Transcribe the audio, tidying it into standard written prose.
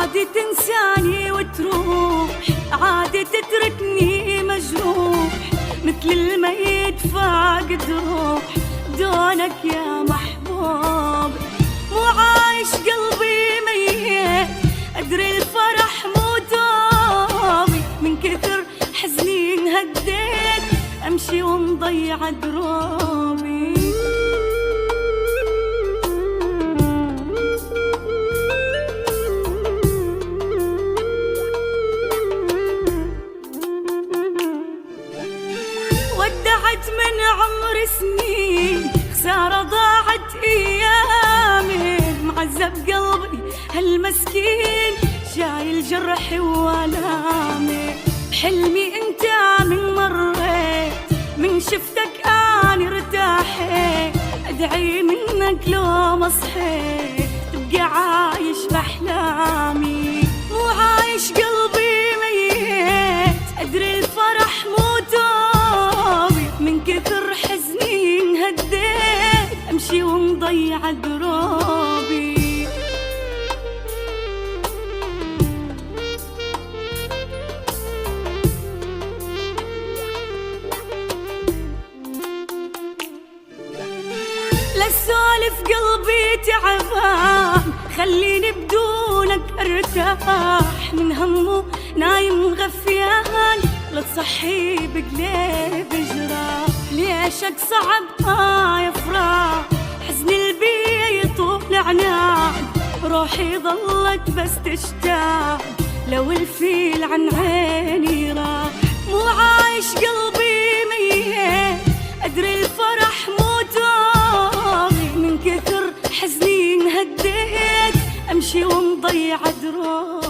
عادي تنساني وتروح، عادي تتركني مجروح مثل الميت فاقد روح دونك يا محبوب. مو عايش قلبي ميت، أدري الفرح مو دوبي، من كثر حزني انهديت أمشي ومضيع دروبي. ودعت من عمر سنين، خسارة ضاعت أيامي، معذب قلبي هالمسكين شايل جرحي وآلامي. بحلمي انت من مريت، من شفتك أنا ارتاحيت، أدعي منك لو ما صحيت تبقى عايش بأحلامي. مو عايش قلبي ميت، أدري الفرح مو دوبي، من كثر حزني انهديت أمشي ومضيع دروبي. للسولف قلبي تعبان، خليني بدونك ارتاح، من همه نايم غفيان لا تصحي بقلب جراح. ليشك صعب يفرح، حزن البي يطول عنان، روحي ظلت بس تشتاق لو الفيل عن عيني راح. مو عايش قلبي ميت، أدري الفرح مو دوبي، من كثر حزني انهديت أمشي ومضيع دروبي.